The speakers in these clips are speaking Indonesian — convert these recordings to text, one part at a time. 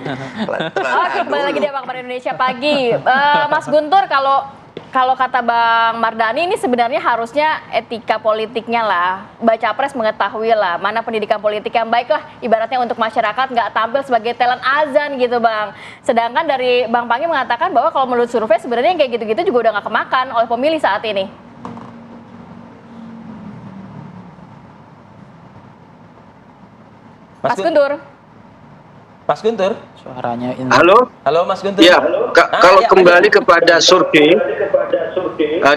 Oke, kembali lagi di Apa Kabar Indonesia Pagi. Mas Guntur, kalau kata Bang Mardhani ini sebenarnya harusnya etika politiknya lah, baca pres mengetahui lah mana pendidikan politik yang baik lah, ibaratnya untuk masyarakat nggak tampil sebagai talent azan gitu Bang. Sedangkan dari Bang Pangi mengatakan bahwa kalau menurut survei sebenarnya yang kayak gitu-gitu juga udah nggak kemakan oleh pemilih saat ini. Mas Guntur. Mas Guntur. Suaranya ini. Halo Mas Guntur. Ya, kalau kembali kepada survei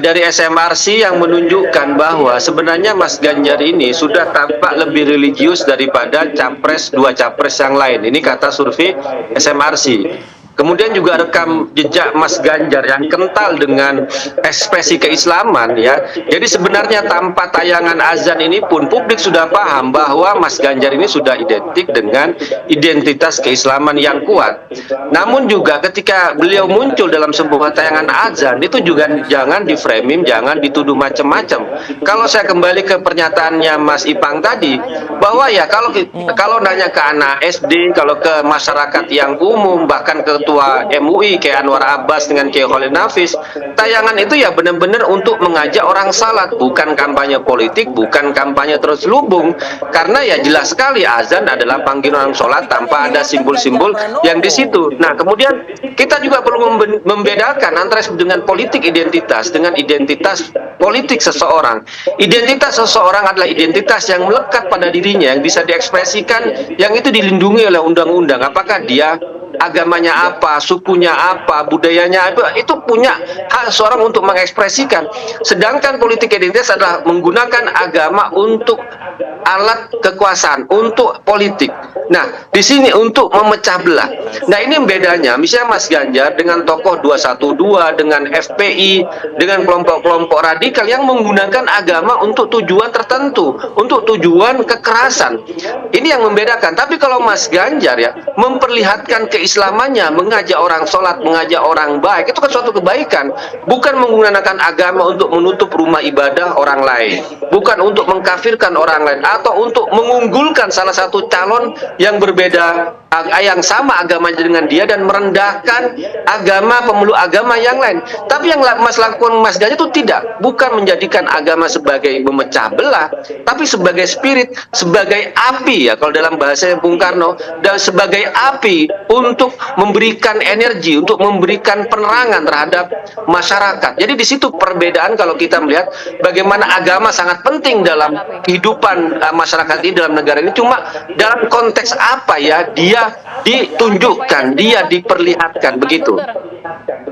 dari SMRC yang menunjukkan bahwa sebenarnya Mas Ganjar ini sudah tampak lebih religius daripada dua capres yang lain. Ini kata survei SMRC. Kemudian juga rekam jejak Mas Ganjar yang kental dengan ekspresi keislaman ya. Jadi sebenarnya tanpa tayangan azan ini pun publik sudah paham bahwa Mas Ganjar ini sudah identik dengan identitas keislaman yang kuat. Namun juga ketika beliau muncul dalam sebuah tayangan azan itu juga jangan diframing, jangan dituduh macam-macam. Kalau saya kembali ke pernyataannya Mas Ipang tadi bahwa ya kalau nanya ke anak SD, kalau ke masyarakat yang umum, bahkan ke Ketua MUI kayak Anwar Abbas dengan Kiai Khalil Nafis, tayangan itu ya benar-benar untuk mengajak orang salat, bukan kampanye politik, bukan kampanye terus lubung, karena ya jelas sekali azan adalah panggilan orang sholat tanpa ada simbol-simbol yang di situ. Nah kemudian kita juga perlu membedakan antara dengan politik identitas dengan identitas politik seseorang. Identitas seseorang adalah identitas yang melekat pada dirinya, yang bisa diekspresikan, yang itu dilindungi oleh undang-undang. Apakah dia agamanya apa, sukunya apa, budayanya apa, itu punya hak seorang untuk mengekspresikan. Sedangkan politik identitas adalah menggunakan agama untuk alat kekuasaan, untuk politik. Nah, di sini untuk memecah belah. Nah, ini bedanya. Misalnya Mas Ganjar dengan tokoh 212, dengan FPI, dengan kelompok-kelompok radikal yang menggunakan agama untuk tujuan tertentu, untuk tujuan kekerasan. Ini yang membedakan. Tapi kalau Mas Ganjar ya memperlihatkan keislamannya, mengajak orang sholat, mengajak orang baik, itu kan suatu kebaikan. Bukan menggunakan agama untuk menutup rumah ibadah orang lain, bukan untuk mengkafirkan orang lain, atau untuk mengunggulkan salah satu calon yang berbeda, yang sama agamanya dengan dia, dan merendahkan pemeluk agama yang lain. Tapi yang Mas lakukan Mas Ganjar itu tidak, bukan menjadikan agama sebagai memecah belah, tapi sebagai spirit, sebagai api ya kalau dalam bahasa Bung Karno, dan sebagai api untuk memberikan energi, untuk memberikan penerangan terhadap masyarakat. Jadi di situ perbedaan kalau kita melihat bagaimana agama sangat penting dalam kehidupan masyarakat ini, dalam negara ini. Cuma dalam konteks apa ya dia ditunjukkan, dia diperlihatkan begitu.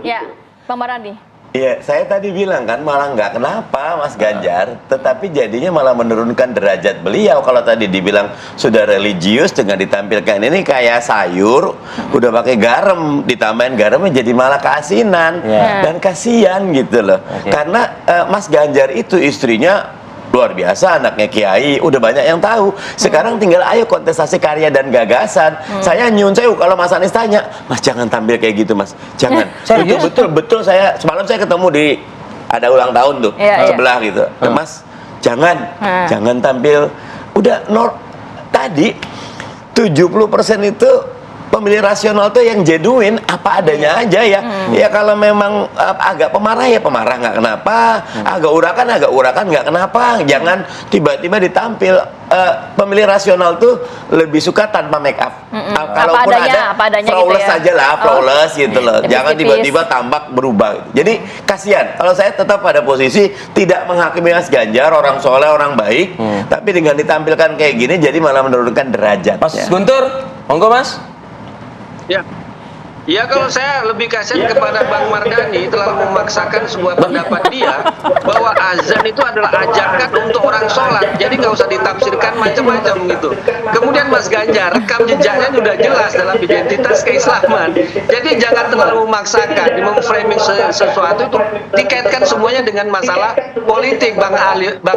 Ya, Bang Mardhani. Iya, saya tadi bilang kan malah nggak kenapa Mas Ganjar, tetapi jadinya malah menurunkan derajat beliau. Kalau tadi dibilang sudah religius dengan ditampilkan ini kayak sayur, udah pakai garam, ditambahin garamnya jadi malah keasinan, dan kasihan gitu loh. Karena Mas Ganjar itu istrinya luar biasa, anaknya kiai, udah banyak yang tahu. Sekarang tinggal ayo kontestasi karya dan gagasan. Saya nyun sewu kalau Mas Anies tanya, Mas jangan tampil kayak gitu Mas, jangan. Betul saya semalam saya ketemu di ada ulang tahun tuh sebelah gitu, Mas jangan tampil. Udah tadi 70% itu pemilih rasional tuh yang genuine, apa adanya aja ya. Ya kalau memang agak pemarah ya pemarah, nggak kenapa. Agak urakan nggak kenapa. Jangan tiba-tiba ditampil. Pemilih rasional tuh lebih suka tanpa make up. Kalaupun ada flawless gitu ya, aja lah, flawless gitu loh. Jangan tiba-tiba tampak berubah. Jadi kasihan. Kalau saya tetap pada posisi tidak menghakimi Mas Ganjar, orang soleh, orang baik. Tapi dengan ditampilkan kayak gini, jadi malah menurunkan derajat. Mas Guntur, monggo Mas. Ya kalau saya lebih kasihan kepada Bang Mardhani terlalu memaksakan sebuah pendapat dia bahwa azan itu adalah ajakan untuk orang sholat, jadi nggak usah ditafsirkan macam-macam gitu. Kemudian Mas Ganjar rekam jejaknya sudah jelas dalam identitas keislaman, jadi jangan terlalu memaksakan memframing sesuatu itu dikaitkan semuanya dengan masalah politik Bang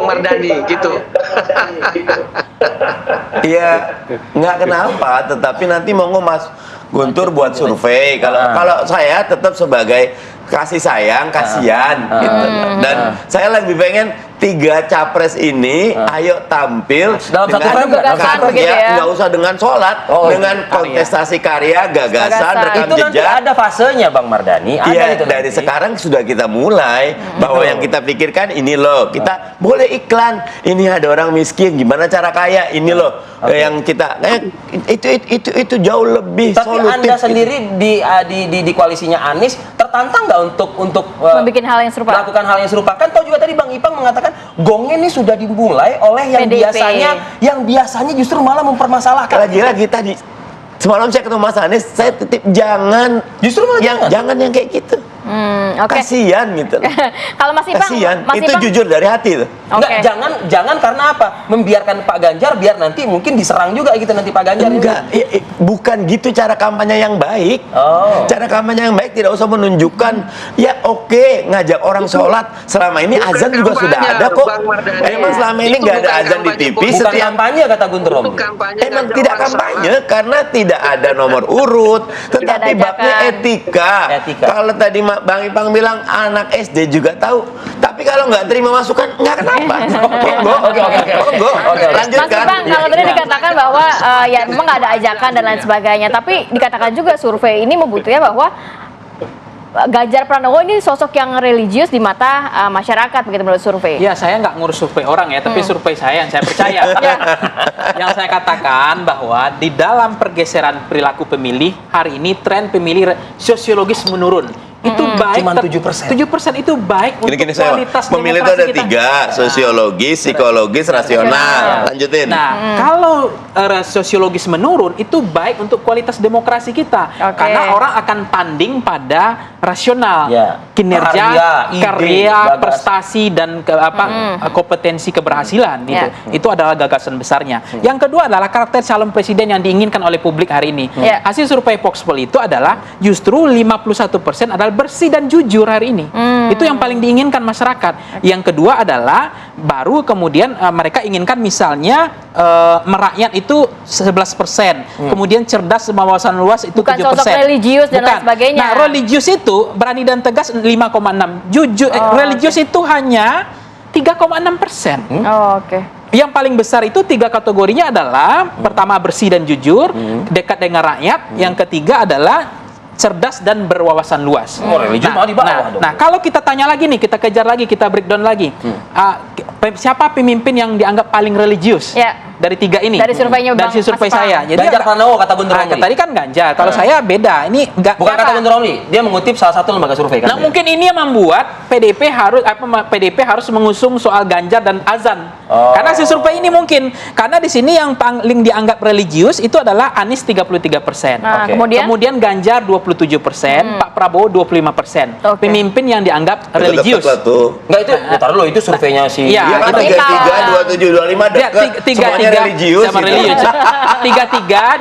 Mardhani gitu. Iya, nggak kenapa, tetapi nanti monggo Mas Guntur buat survei. Kalau saya tetap sebagai kasih sayang, kasihan gitu. Dan saya lebih pengen 3 capres ini ayo tampil Dalam satu frame nggak? Dalam satu frame ya? nggak usah dengan sholat, Oh, dengan kontestasi karya, gagasan, Gagasan. rekam Itu nanti jejak. ada fasenya Bang Mardhani. Ada Iya, itu dari nanti. sekarang sudah kita mulai bahwa yang kita pikirkan ini loh, kita boleh iklan. Ini ada orang miskin, gimana cara kaya? Ini loh yang kita itu jauh lebih Tapi solutif. Anda sendiri di koalisinya Anies tertantang nggak untuk Membikin hal yang serupa. melakukan hal yang serupa? Kan tahu juga tadi Bang Ipang mengatakan gongnya ini sudah dimulai oleh yang PDIP. biasanya justru malah mempermasalahkan. Lagi-lagi tadi semalam saya ketemu Mas Anies, saya titip jangan Justru malah jangan yang kayak gitu. Oke. Kasihan gitu. Kalau Mas Ipang, Kasihan. Mas Itu Ipang, jujur dari hati tuh. Oke. Enggak, jangan karena apa? Membiarkan Pak Ganjar biar nanti mungkin diserang juga gitu nanti Pak Ganjar. Enggak, bukan gitu cara kampanye yang baik. Oh. Cara kampanye yang baik tidak usah menunjukkan ya oke ngajak orang sholat. Selama ini Bukan azan juga kampanye, sudah ada kok. Bang Mardhani. Emang selama ini Itu nggak ada bukan azan di kampanye TV politik. Bukan setiap kampanye kata Guntur Itu Romli. kampanye Emang ngajak tidak orang kampanye sholat. karena tidak ada nomor urut, tetapi ada babnya ajakan. etika. Etika. Kalau tadi Bang Ipang bilang anak SD juga tahu, tapi kalau nggak terima masukan nggak kenapa. Monggo, monggo. Oke. Mas Lanjutkan. Ipang, kalau tadi dikatakan bahwa ya memang nggak ada ajakan dan lain sebagainya, tapi dikatakan juga survei ini membuktikan bahwa Ganjar Pranowo ini sosok yang religius di mata masyarakat begitu menurut survei. Ya, saya nggak ngurus survei orang ya, tapi survei saya yang saya percaya. Yang saya katakan bahwa di dalam pergeseran perilaku pemilih, hari ini tren pemilih sosiologis menurun. Itu baik. Cuman 7%. 7% itu baik untuk Gini saya kualitas pemilih itu ada demokrasi kita. 3, sosiologis, psikologis, rasional. Lanjutin. Nah, kalau sosiologis menurun, itu baik untuk kualitas demokrasi kita. Oke. Karena orang akan tanding pada rasional, Ya. kinerja, Ide, karya, gagasan. prestasi dan kompetensi keberhasilan. Ya. Itu adalah gagasan besarnya. Yang kedua adalah karakter calon presiden yang diinginkan oleh publik hari ini. Ya. Hasil survei Voxpol itu adalah justru 51% adalah bersih dan jujur hari ini. Itu yang paling diinginkan masyarakat. Yang kedua adalah baru kemudian mereka inginkan misalnya merakyat itu 11%. Kemudian cerdas wawasan luas itu Bukan 7%. sosok religius dan lain sebagainya. Nah, religius itu berani dan tegas 5,6. Jujur religius itu hanya 3,6%. Oh, oke. Yang paling besar itu 3 kategorinya adalah pertama bersih dan jujur, dekat dengan rakyat, yang ketiga adalah cerdas dan berwawasan luas. Oh, religius malah di bawah dong. Nah, kalau kita tanya lagi nih, kita kejar lagi, kita breakdown lagi. Siapa pemimpin yang dianggap paling religius? Ya. Dari 3 ini. Dari surveinya Dari Bang survei Mas Ipang. saya. Jadi Ganjar Pranowo kata Guntur Romli. tadi kan Ganjar. Kalau saya beda. Ini enggak Bukan kata Guntur Romli, dia mengutip salah satu lembaga survei kan. Nah, mungkin ini yang membuat PDIP harus mengusung soal Ganjar dan azan. Oh. Karena hasil survei ini mungkin karena di sini yang paling dianggap religius itu adalah Anies 33%. Nah, Oke. kemudian Ganjar 27%, Pak Prabowo 25%. Oke. Pemimpin yang dianggap religius. Dekat lah tuh. Enggak itu, ya taruh dulu itu surveinya si Iya, Iya kan itu 33, 27, 25 Ya, dekat. Semuanya religius. sama gitu. religius. 33,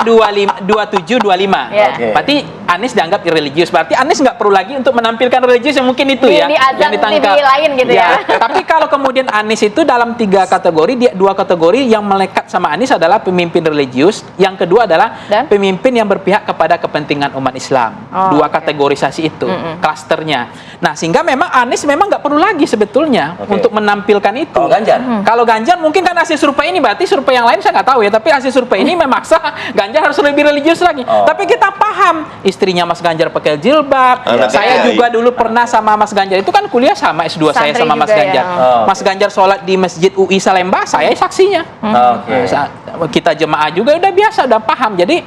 27, 25. Ya. Oke. Berarti Anies dianggap religius. Berarti Anies nggak perlu lagi untuk menampilkan religius yang mungkin itu Di azan TV lain gitu ya. Tapi kalau kemudian Anies itu dalam 3 kategori, 2 kategori yang melekat sama Anies adalah pemimpin religius. Yang kedua adalah Dan? pemimpin yang berpihak kepada kepentingan umat Islam. Oh, 2 oke. kategorisasi itu, klasternya. Nah, sehingga memang Anies memang nggak perlu lagi sebetulnya Oke. untuk menampilkan itu. Kalau Ganjar? Kalau Ganjar mungkin kan hasil survei ini, berarti survei yang lain saya nggak tahu ya, tapi hasil survei ini memaksa Ganjar harus lebih religius lagi. Oh. Tapi kita paham, istrinya Mas Ganjar pakai jilbab. Anak Saya kiai. juga dulu pernah sama Mas Ganjar, itu kan kuliah sama S2 saya Santri sama Mas juga Ganjar. ya. Oh. Mas Ganjar sholat di Masjid UI Salemba, saya saksinya. Oke. Kita jemaah juga udah biasa, udah paham. Jadi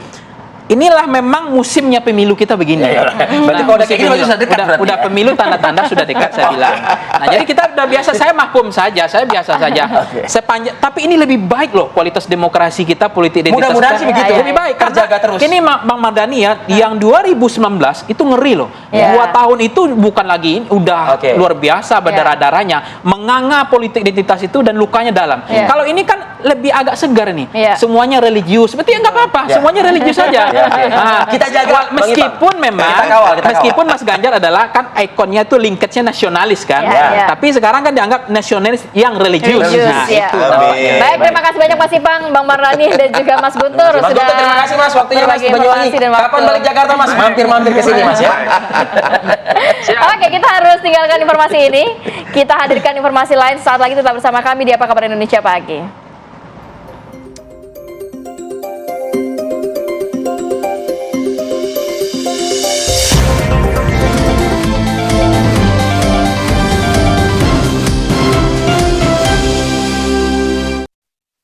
inilah memang musimnya pemilu kita begini. Ya, ya. Berarti kalau udah kayak gini berarti sudah dekat berarti udah ya? pemilu tanda-tanda sudah dekat saya bilang. Nah, jadi kita udah biasa, saya maklum saja, saya biasa saja. Oke. Tapi ini lebih baik loh kualitas demokrasi kita, politik identitas Mudah-mudahan kita. sih begitu. Lebih baik karena Terjaga terus. ini Bang Mardhani ya, yang 2019 itu ngeri loh. Ya. 2 tahun itu bukan lagi udah Oke. luar biasa berdarah-darahnya, menganga politik identitas itu dan lukanya dalam. Ya. Kalau ini kan lebih agak segar nih. Ya. Semuanya religius. Berarti nggak apa-apa, Ya. semuanya religius saja. Ya. Nah, Kita jaga, Bang meskipun Ipang. memang Kita kawal. meskipun Mas Ganjar adalah kan ikonnya tuh linkage-nya nasionalis kan. Ya, ya. Tapi sekarang kan dianggap nasionalis yang religius. Religius, Nah, ya. itu. Amin. Baik, terima kasih banyak Mas Ipang, Bang Mardhani dan juga Mas Guntur Mas Guntur, terima kasih Mas waktunya Mas berbagi Banyuwangi. informasi dan waktu. Kapan balik Jakarta Mas? Mampir-mampir ke sini Mas ya. Siap. Oke, kita harus tinggalkan informasi ini. Kita hadirkan informasi lain saat lagi, tetap bersama kami di Apa Kabar Indonesia Pagi.